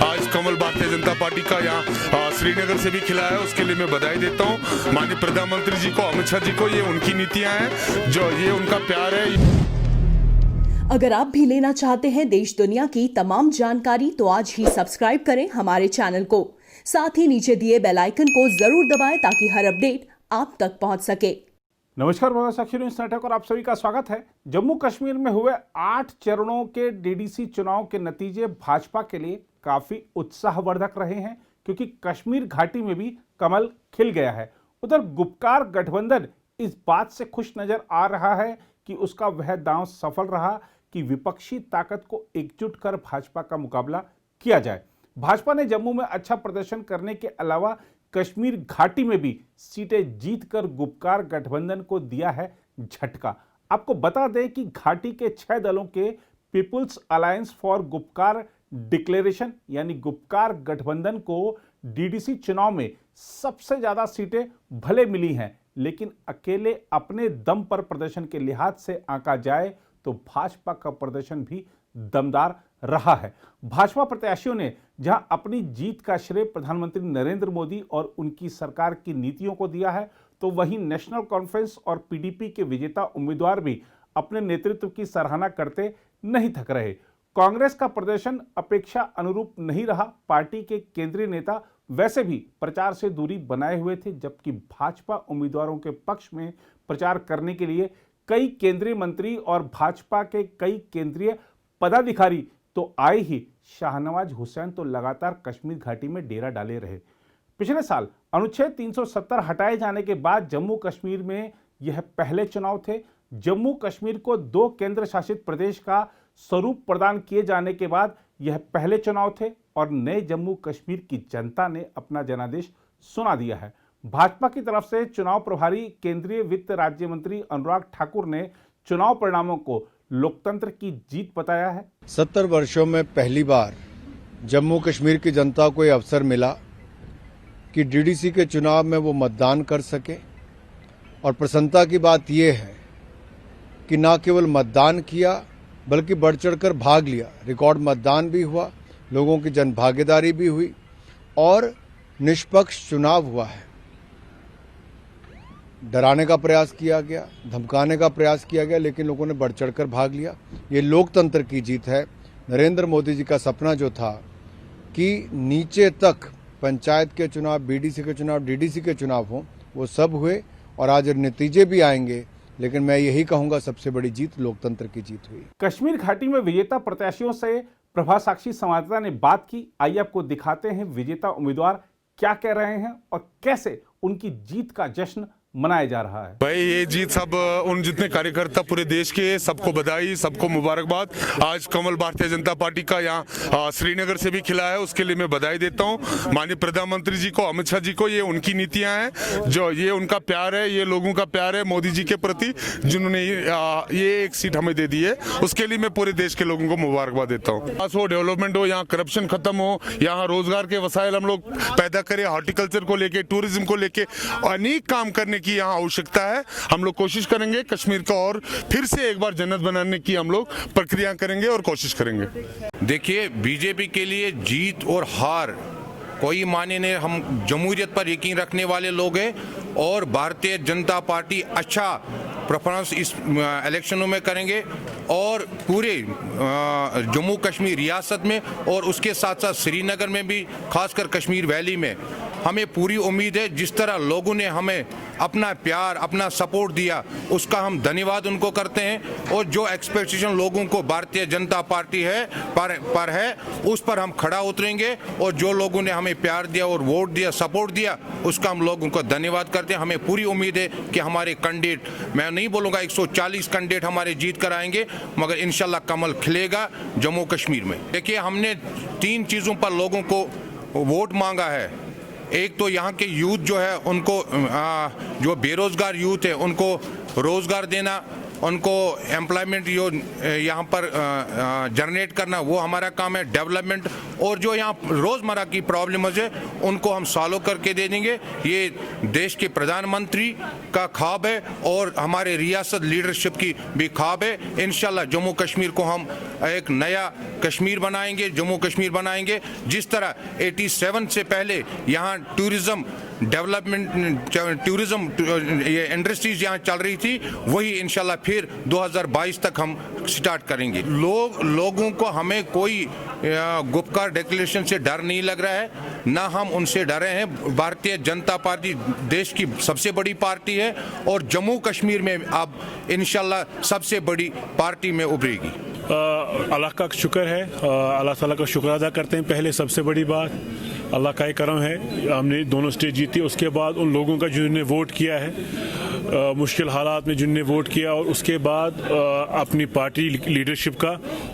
आज कमल भारतीय जनता पार्टी का यहाँ श्रीनगर से भी खिला है, उसके लिए मैं बधाई देता हूँ माननीय प्रधानमंत्री जी को, अमित शाह जी को। ये उनकी नीतियां हैं, जो ये उनका प्यार है। अगर आप भी लेना चाहते हैं देश दुनिया की तमाम जानकारी तो आज ही सब्सक्राइब करें हमारे चैनल को। साथ ही नीचे दिए बेल आइकन को जरूर दबाएं ताकि हर अपडेट आप तक पहुंच सके। नमस्कार, मैं साक्षी न्यूज़ नेटवर्क और आप सभी का स्वागत है। जम्मू कश्मीर में हुए 8 चरणों के डीडीसी चुनाव के नतीजे भाजपा के लिए काफी उत्साहवर्धक रहे हैं, क्योंकि कश्मीर घाटी में भी कमल खिल गया है। उधर गुपकार गठबंधन इस बात से खुश नजर आ रहा है कि उसका वह दांव सफल रहा कि विपक्षी ताकत को एकजुट कर भाजपा का मुकाबला किया जाए। भाजपा ने जम्मू में अच्छा प्रदर्शन करने के अलावा कश्मीर घाटी में भी सीटें जीतकर गुपकार गठबंधन को दिया है झटका। आपको बता दें कि घाटी के 6 दलों के people's alliance for Gupkar declaration यानी गुपकार गठबंधन को डीडीसी चुनाव में सबसे ज्यादा सीटें भले मिली हैं, लेकिन अकेले अपने दम पर प्रदर्शन के लिहाज से आंका जाए तो भाजपा का प्रदर्शन भी दमदार रहा है। भाजपा प्रत्याशियों ने जहां अपनी जीत का श्रेय प्रधानमंत्री नरेंद्र मोदी और उनकी सरकार की नीतियों को दिया है, तो वहीं नेशनल कॉन्फ्रेंस और पीडीपी के विजेता उम्मीदवार भी अपने नेतृत्व की सराहना करते नहीं थक रहे। कांग्रेस का प्रदर्शन अपेक्षा अनुरूप नहीं रहा। पार्टी के केंद्रीय नेता वैसे भी प्रचार से दूरी बनाए हुए थे, जबकि भाजपा उम्मीदवारों के पक्ष में प्रचार करने के लिए कई केंद्रीय मंत्री और भाजपा के कई केंद्रीय पदाधिकारी तो आए ही। शाहनवाज हुसैन तो लगातार कश्मीर घाटी में डेरा डाले रहे। पिछले साल अनुच्छेद 370 हटाए जाने के बाद जम्मू कश्मीर में यह पहले चुनाव थे। जम्मू कश्मीर को 2 केंद्र शासित प्रदेश का स्वरूप प्रदान किए जाने के बाद यह पहले चुनाव थे और नए जम्मू कश्मीर की जनता ने अपना जनादेश सुना दिया है। भाजपा की तरफ से चुनाव प्रभारी केंद्रीय वित्त राज्य मंत्री अनुराग ठाकुर ने चुनाव परिणामों को लोकतंत्र की जीत बताया है। 70 वर्षों में पहली बार जम्मू कश्मीर की जनता को यह अवसर मिला कि डीडीसी के चुनाव में वो मतदान कर सके, और प्रसन्नता की बात यह है कि न केवल मतदान किया बल्कि बढ़ चढ़कर भाग लिया। रिकॉर्ड मतदान भी हुआ, लोगों की जनभागीदारी भी हुई और निष्पक्ष चुनाव हुआ है। डराने का प्रयास किया गया, धमकाने का प्रयास किया गया, लेकिन लोगों ने बढ़ चढ़कर भाग लिया। ये लोकतंत्र की जीत है। नरेंद्र मोदी जी का सपना जो था कि नीचे तक पंचायत के चुनाव, बीडीसी के चुनाव, डीडीसी के चुनाव हों, वो सब हुए और आज नतीजे भी आएंगे। लेकिन मैं यही कहूंगा, सबसे बड़ी जीत लोकतंत्र की जीत हुई। कश्मीर घाटी में विजेता प्रत्याशियों से प्रभा साक्षी संवाददाता ने बात की। आइए आपको दिखाते हैं विजेता उम्मीदवार क्या कह रहे हैं और कैसे उनकी जीत का जश्न मनाया जा रहा है। भाई ये जीत सब उन जितने कार्यकर्ता पूरे देश के, सबको बधाई, सबको मुबारकबाद। आज कमल भारतीय जनता पार्टी का यहाँ श्रीनगर से भी खिला है, उसके लिए मैं बधाई देता हूँ माननीय प्रधानमंत्री जी को, अमित शाह जी को। ये उनकी नीतियां हैं, जो ये उनका प्यार है, ये लोगों का प्यार है मोदी जी के प्रति, जिन्होंने ये एक सीट हमें दे दी है। उसके लिए मैं पूरे देश के लोगों को मुबारकबाद देता हूँ। बस हो डेवलपमेंट हो, यहाँ करप्शन खत्म हो, यहाँ रोजगार के वसाइल हम लोग पैदा करें, हॉर्टिकल्चर को लेके, टूरिज्म को लेके अनेक काम करने की यहाँ आवश्यकता है। हम लोग कोशिश करेंगे कश्मीर को और फिर से एक बार जन्नत बनाने की हम लोग प्रक्रिया करेंगे और कोशिश करेंगे। देखिए, बीजेपी के लिए जीत और हार कोई माने नहीं। हम जमहूरियत पर यकीन रखने वाले लोग हैं और भारतीय जनता पार्टी अच्छा परफॉर्मेंस इस इलेक्शनों में करेंगे और पूरे जम्मू कश्मीर रियासत में और उसके साथ साथ श्रीनगर में भी, खासकर कश्मीर वैली में हमें पूरी उम्मीद है। जिस तरह लोगों ने हमें अपना प्यार, अपना सपोर्ट दिया, उसका हम धन्यवाद उनको करते हैं। और जो एक्सपेक्टेशन लोगों को भारतीय जनता पार्टी पर है, उस पर हम खड़ा उतरेंगे। और जो लोगों ने हमें प्यार दिया और वोट दिया, सपोर्ट दिया, उसका हम लोगों को धन्यवाद करते हैं। हमें पूरी उम्मीद है कि हमारे कैंडिडेट, मैं नहीं बोलूँगा 140 कैंडिडेट हमारे जीत कर आएंगे, मगर इंशाल्लाह कमल खिलेगा जम्मू कश्मीर में। देखिए, हमने 3 चीज़ों पर लोगों को वोट मांगा है। एक तो यहाँ के यूथ जो है उनको, जो बेरोजगार यूथ है उनको रोजगार देना, उनको एम्प्लॉयमेंट जो यहाँ पर जनरेट करना वो हमारा काम है, डेवलपमेंट और जो यहाँ रोज़मर्रा की प्रॉब्लम्स है उनको हम सॉल्व करके दे देंगे। ये देश के प्रधानमंत्री का ख्वाब है और हमारे रियासत लीडरशिप की भी ख्वाब है। इंशाल्लाह जम्मू कश्मीर को हम एक नया कश्मीर बनाएंगे, जम्मू कश्मीर बनाएंगे। जिस तरह 87 से पहले यहाँ टूरिज़्म डेवलपमेंट, टूरिज़्म ये इंडस्ट्रीज यहाँ चल रही थी, वही इंशाल्लाह फिर 2022 तक हम स्टार्ट करेंगे। लोगों को हमें कोई गुपकार डिक्लेरेशन से डर नहीं लग रहा है, ना हम उनसे डरे हैं। भारतीय जनता पार्टी देश की सबसे बड़ी पार्टी है और जम्मू कश्मीर में अब इंशाल्लाह सबसे बड़ी पार्टी में उभरेगी। अल्लाह का शुक्र है, अल्लाह ताला का शुक्र अदा करते हैं। पहले सबसे बड़ी बात अल्लाह का ही करम है, हमने दोनों स्टेट जीती। उसके बाद उन लोगों का जिन्होंने वोट किया है मुश्किल हालात में, जिन्होंने वोट किया, और उसके बाद अपनी पार्टी लीडरशिप का,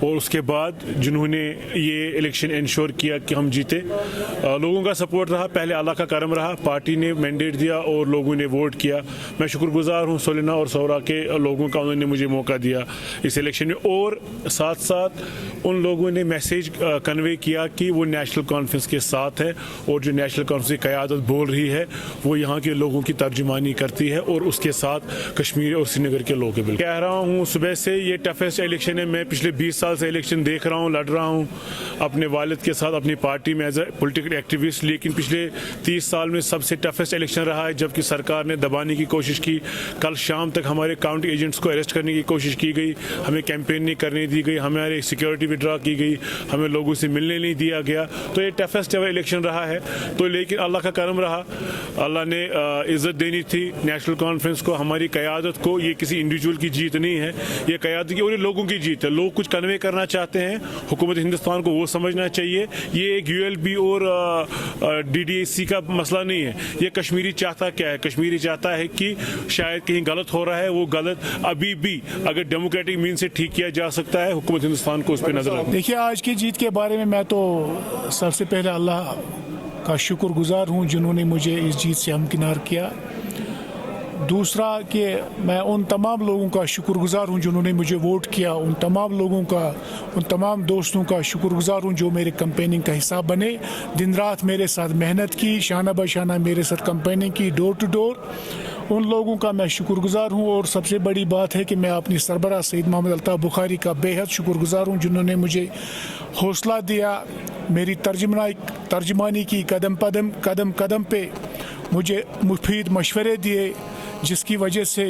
और उसके बाद जिन्होंने ये इलेक्शन इंश्योर किया कि हम जीते। लोगों का सपोर्ट रहा, पहले अल्लाह का करम रहा, पार्टी ने मैंडेट दिया और लोगों ने वोट किया। मैं शुक्रगुजार हूँ सोलिना और सौरा के लोगों का, उन्होंने मुझे मौका दिया इस इलेक्शन में। और साथ साथ उन लोगों ने मैसेज कन्वे किया कि वो नेशनल कॉन्फ्रेंस के साथ है और जो नेशनल कॉन्फ्रेंस की क़यादत बोल रही है वो यहाँ के लोगों की तर्जुमानी करती है और उसके साथ कश्मीर और श्रीनगर के लोग हैं। कह रहा हूँ सुबह से ये टफेस्ट इलेक्शन है। मैं पिछले 20 साल से इलेक्शन देख रहा हूँ, लड़ रहा हूँ अपने वालिद के साथ अपनी पार्टी में एज ए पोलिटिकल एक्टिविस्ट, लेकिन पिछले 30 साल में सबसे टफेस्ट इलेक्शन रहा है, जबकि सरकार ने दबाने की कोशिश की। कल शाम तक हमारे काउंटी एजेंट्स को अरेस्ट करने की कोशिश की गई, हमें कैंपेन नहीं करने दी गई, हमारी सिक्योरिटी विड्रॉ की गई, हमें लोगों से मिलने नहीं दिया गया। तो ये टफेस्ट इलेक्शन रहा है। तो लेकिन अल्लाह का करम रहा, अल्लाह ने इज़्ज़त देनी थी नेशनल कॉन्फ्रेंस को, हमारी क़यादत को। ये किसी इंडिविजुअल की जीत नहीं है, ये क़यादत की और ये लोगों की जीत है। लोग कुछ कन्वे करना चाहते हैं, हुकूमत हिंदुस्तान को वो समझना चाहिए ये एक ULB और DDAC का मसला नहीं है। ये कश्मीरी चाहता क्या है? कश्मीरी चाहता है कि शायद कहीं गलत हो रहा है, वो गलत अभी भी अगर डेमोक्रेटिक मीन से ठीक किया जा सकता है, हुकूमत हिंदुस्तान को उस पर नजर रखना। देखिए, आज की जीत के बारे में मैं तो सबसे पहले अल्लाह का शुक्रगुजार हूँ जिन्होंने मुझे इस जीत से हमकिनार किया। दूसरा कि मैं उन तमाम लोगों का शुक्रगुजार हूँ जिन्होंने मुझे वोट किया, उन तमाम लोगों का, उन तमाम दोस्तों का शुक्रगुजार हूँ जो मेरे कैंपेनिंग का हिस्सा बने, दिन रात मेरे साथ मेहनत की, शाना बशाना मेरे साथ कैंपेनिंग की, डोर टू डोर। उन लोगों का मैं शुक्रगुजार हूँ। और सबसे बड़ी बात है कि मैं अपनी सरबराह सईद मोहम्मद अल्ताफ़ बुखारी का बेहद शुक्रगुजार हूँ जिन्होंने मुझे हौसला दिया, मेरी तर्जमानी की, कदम कदम पे मुझे मुफीद मशवरे दिए, जिसकी वजह से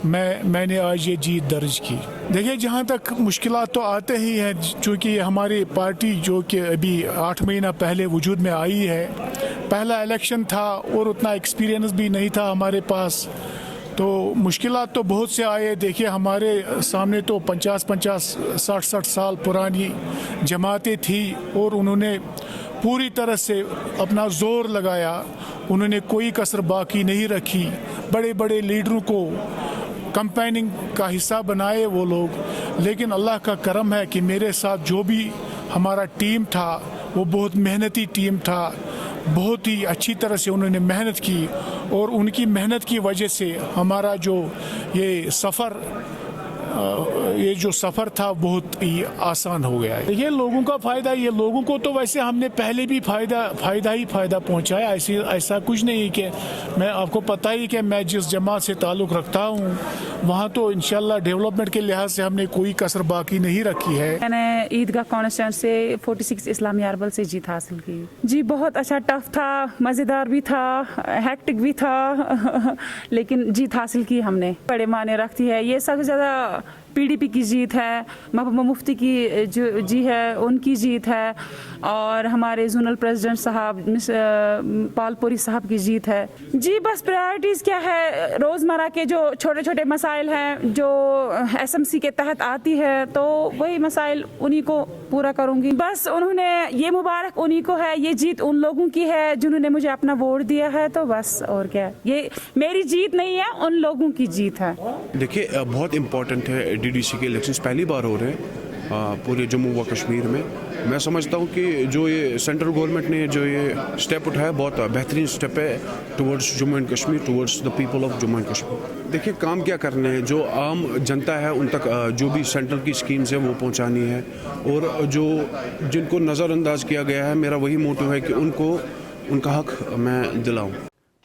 मैंने आज ये जीत दर्ज की। देखिए, जहाँ तक मुश्किलात तो आते ही हैं, चूँकि हमारी पार्टी जो कि अभी 8 महीना पहले वजूद में आई है, पहला इलेक्शन था और उतना एक्सपीरियंस भी नहीं था हमारे पास, तो मुश्किलात तो बहुत से आए। देखिए, हमारे सामने तो 50-50, 60-60 साल पुरानी जमातें थी और उन्होंने पूरी तरह से अपना जोर लगाया, उन्होंने कोई कसर बाकी नहीं रखी। बड़े बड़े लीडरों को कैंपेनिंग का हिस्सा बनाए वो लोग। लेकिन अल्लाह का करम है कि मेरे साथ जो भी हमारा टीम था वो बहुत मेहनती टीम था, बहुत ही अच्छी तरह से उन्होंने मेहनत की और उनकी मेहनत की वजह से हमारा जो ये जो सफ़र था बहुत ही आसान हो गया है। ये लोगों का फ़ायदा, ये लोगों को तो वैसे हमने पहले भी फ़ायदा पहुंचाया। ऐसा कुछ नहीं कि मैं, आपको पता ही कि मैं जिस जमात से ताल्लुक़ रखता हूँ वहाँ तो इंशाल्लाह डेवलपमेंट के लिहाज से हमने कोई कसर बाकी नहीं रखी है। मैंने ईदगाह कॉन्स्टिट्यूंसी से 46 इस्लामिया अर्बल से जीत हासिल की। जी बहुत अच्छा, टफ था, मज़ेदार भी था, हेक्टिक भी था लेकिन जीत हासिल की हमने। बड़े मायने रखती है, ये सबसे ज़्यादा PDP की जीत है, महबूबा मुफ्ती की जो जी है उनकी जीत है, और हमारे जोनल प्रेसिडेंट साहब मिस पालपुरी साहब की जीत है। जी बस प्रायोरिटीज़ क्या है, रोज़मर्रा के जो छोटे छोटे मसाइल हैं जो SMC के तहत आती है, तो वही मसाइल उन्हीं को पूरा करूँगी। बस उन्होंने, ये मुबारक उन्हीं को है, ये जीत उन लोगों की है जिन्होंने मुझे अपना वोट दिया है। तो बस और क्या, ये मेरी जीत नहीं है, उन लोगों की जीत है। देखिए, बहुत इम्पोर्टेंट है, DDC के इलेक्शंस पहली बार हो रहे हैं पूरे जम्मू व कश्मीर में। मैं समझता हूँ कि जो ये सेंट्रल गवर्नमेंट ने जो ये स्टेप उठाया बहुत बेहतरीन स्टेप है towards Jammu and Kashmir, towards the people of Jammu and Kashmir. देखिए काम क्या करना है, जो आम जनता है उन तक जो भी सेंट्रल की स्कीम्स है वो पहुँचानी है, और जो जिनको नज़रअंदाज किया गया है मेरा वही मोटिव है कि उनको उनका हक मैं दिलाऊँ।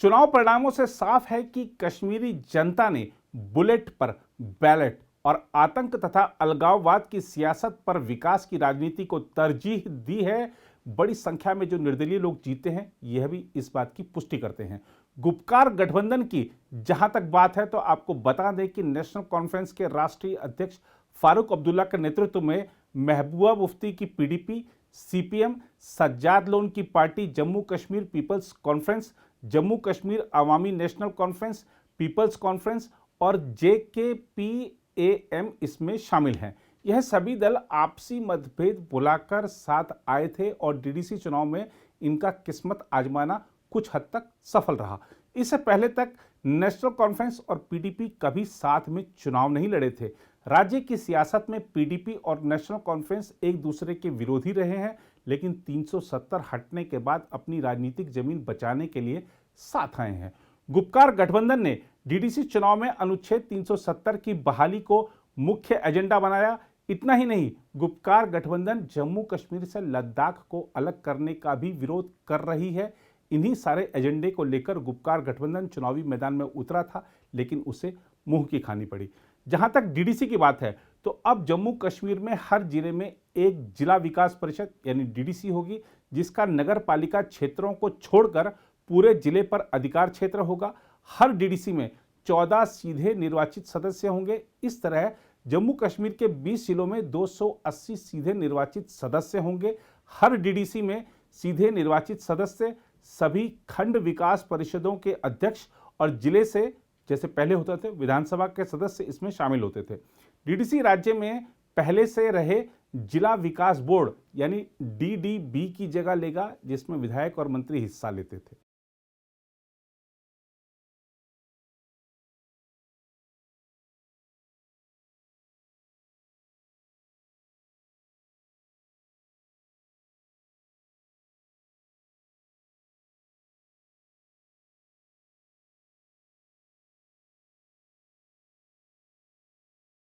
चुनाव परिणामों से साफ है कि कश्मीरी जनता ने बुलेट पर बैलेट और आतंक तथा अलगाववाद की सियासत पर विकास की राजनीति को तरजीह दी है। बड़ी संख्या में जो निर्दलीय लोग जीते हैं यह भी इस बात की पुष्टि करते हैं। गुपकार गठबंधन की जहां तक बात है तो आपको बता दें कि नेशनल कॉन्फ्रेंस के राष्ट्रीय अध्यक्ष फारूक अब्दुल्ला के नेतृत्व में महबूबा मुफ्ती की पीडीपी, सीपीएम, सज्जाद लोन की party Jammu Kashmir people's conference, Jammu Kashmir Awami national conference, people's conference और JKPAM इसमें शामिल हैं। यह सभी दल आपसी मतभेद बुलाकर साथ आए थे और डीडीसी चुनाव में इनका किस्मत आजमाना कुछ हद तक सफल रहा। इससे पहले तक नेशनल कॉन्फ्रेंस और पीडीपी कभी साथ में चुनाव नहीं लड़े थे। राज्य की सियासत में पीडीपी और नेशनल कॉन्फ्रेंस एक दूसरे के विरोधी रहे हैं, लेकिन 370 हटने के बाद अपनी राजनीतिक जमीन बचाने के लिए साथ आए हैं। गुपकार गठबंधन ने डीडीसी चुनाव में अनुच्छेद 370 की बहाली को मुख्य एजेंडा बनाया। इतना ही नहीं, गुपकार गठबंधन जम्मू कश्मीर से लद्दाख को अलग करने का भी विरोध कर रही है। इन्हीं सारे एजेंडे को लेकर गुपकार गठबंधन चुनावी मैदान में उतरा था, लेकिन उसे मुंह की खानी पड़ी। जहां तक डीडीसी की बात है तो अब जम्मू कश्मीर में हर जिले में एक जिला विकास परिषद यानी डीडीसी होगी, जिसका नगर पालिका क्षेत्रों को छोड़कर पूरे जिले पर अधिकार क्षेत्र होगा। हर डीडीसी में 14 सीधे निर्वाचित सदस्य होंगे। इस तरह जम्मू कश्मीर के 20 जिलों में 280 सीधे निर्वाचित सदस्य होंगे। हर डीडीसी में सीधे निर्वाचित सदस्य सभी खंड विकास परिषदों के अध्यक्ष और जिले से, जैसे पहले होते थे, विधानसभा के सदस्य इसमें शामिल होते थे। डीडीसी राज्य में पहले से रहे जिला विकास बोर्ड यानी DDB की जगह लेगा, जिसमें विधायक और मंत्री हिस्सा लेते थे।